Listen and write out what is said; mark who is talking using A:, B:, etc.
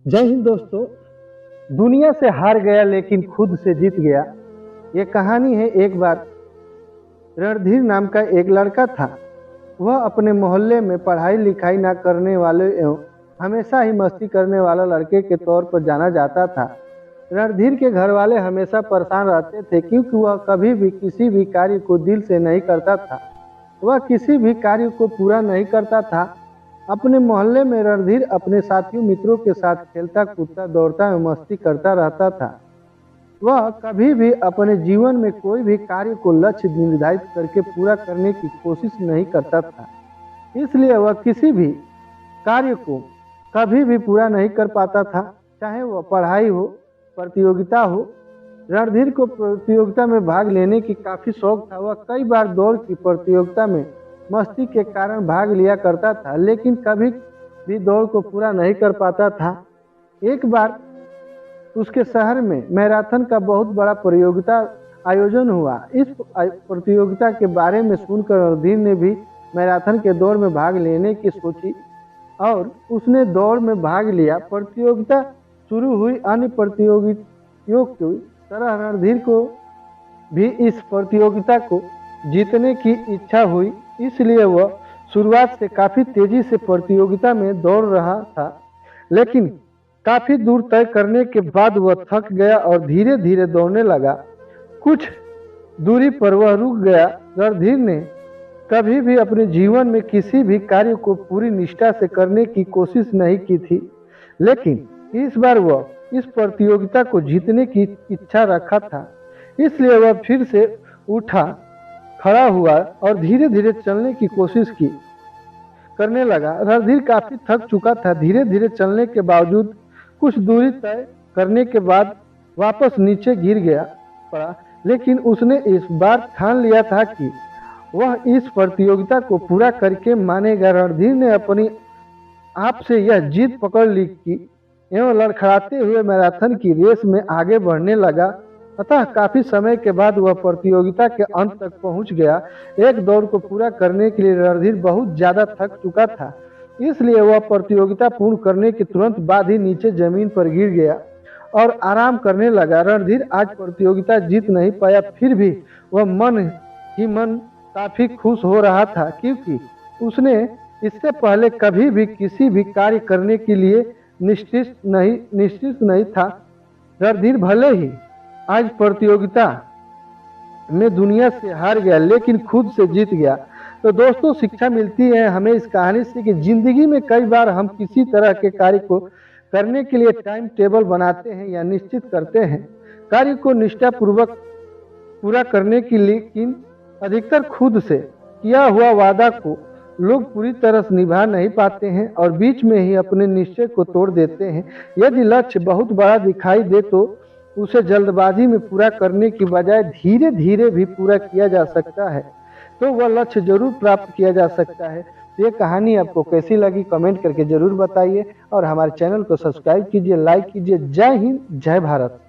A: जय हिंद दोस्तों। दुनिया से हार गया लेकिन खुद से जीत गया। ये कहानी है। एक बार रणधीर नाम का एक लड़का था। वह अपने मोहल्ले में पढ़ाई लिखाई ना करने वाले एवं हमेशा ही मस्ती करने वाला लड़के के तौर पर जाना जाता था। रणधीर के घर वाले हमेशा परेशान रहते थे क्योंकि वह कभी भी किसी भी कार्य को दिल से नहीं करता था। वह किसी भी कार्य को पूरा नहीं करता था। अपने मोहल्ले में रणधीर अपने साथियों मित्रों के साथ खेलता कूदता दौड़ता एवं मस्ती करता रहता था। वह कभी भी अपने जीवन में कोई भी कार्य को लक्ष्य निर्धारित करके पूरा करने की कोशिश नहीं करता था। इसलिए वह किसी भी कार्य को कभी भी पूरा नहीं कर पाता था, चाहे वह पढ़ाई हो, प्रतियोगिता हो। रणधीर को प्रतियोगिता में भाग लेने की काफ़ी शौक था। वह कई बार दौड़ की प्रतियोगिता में मस्ती के कारण भाग लिया करता था, लेकिन कभी भी दौड़ को पूरा नहीं कर पाता था। एक बार उसके शहर में मैराथन का बहुत बड़ा प्रतियोगिता आयोजन हुआ। इस प्रतियोगिता के बारे में सुनकर रणधीर ने भी मैराथन के दौड़ में भाग लेने की सोची और उसने दौड़ में भाग लिया। प्रतियोगिता शुरू हुई। अन्य प्रतियोगियों की तरह रणधीर को भी इस प्रतियोगिता को जीतने की इच्छा हुई, इसलिए वह शुरुआत से काफ़ी तेजी से प्रतियोगिता में दौड़ रहा था। लेकिन काफ़ी दूर तय करने के बाद वह थक गया और धीरे धीरे दौड़ने लगा। कुछ दूरी पर वह रुक गया। रणधीर ने कभी भी अपने जीवन में किसी भी कार्य को पूरी निष्ठा से करने की कोशिश नहीं की थी, लेकिन इस बार वह इस प्रतियोगिता को जीतने की इच्छा रखा था। इसलिए वह फिर से उठा, खड़ा हुआ और धीरे धीरे चलने की कोशिश करने लगा। रणधीर काफ़ी थक चुका था। धीरे धीरे चलने के बावजूद कुछ दूरी तय करने के बाद वापस नीचे गिर गया पड़ा, लेकिन उसने इस बार ठान लिया था कि वह इस प्रतियोगिता को पूरा करके मानेगा। रणधीर ने अपनी आप से यह जीत पकड़ ली कि एवं लड़खड़ाते हुए मैराथन की रेस में आगे बढ़ने लगा। अतः काफी समय के बाद वह प्रतियोगिता के अंत तक पहुंच गया। एक दौड़ को पूरा करने के लिए रणधीर बहुत ज्यादा थक चुका था, इसलिए वह प्रतियोगिता पूर्ण करने के तुरंत बाद ही नीचे जमीन पर गिर गया और आराम करने लगा। रणधीर आज प्रतियोगिता जीत नहीं पाया, फिर भी वह मन ही मन काफी खुश हो रहा था, क्योंकि उसने इससे पहले कभी भी किसी भी कार्य करने के लिए निश्चित नहीं था। रणधीर भले ही आज प्रतियोगिता में दुनिया से हार गया, लेकिन खुद से जीत गया। तो दोस्तों, शिक्षा मिलती है हमें इस कहानी से कि जिंदगी में कई बार हम किसी तरह के कार्य को करने के लिए टाइम टेबल बनाते हैं या निश्चित करते हैं कार्य को निष्ठापूर्वक पूरा करने के लिए, लेकिन अधिकतर खुद से किया हुआ वादा को लोग पूरी तरह से निभा नहीं पाते हैं और बीच में ही अपने निश्चय को तोड़ देते हैं। यदि लक्ष्य बहुत बड़ा दिखाई दे तो उसे जल्दबाजी में पूरा करने की बजाय धीरे धीरे भी पूरा किया जा सकता है, तो वह लक्ष्य जरूर प्राप्त किया जा सकता है। ये कहानी आपको कैसी लगी कमेंट करके जरूर बताइए और हमारे चैनल को सब्सक्राइब कीजिए, लाइक कीजिए। जय हिंद, जय भारत।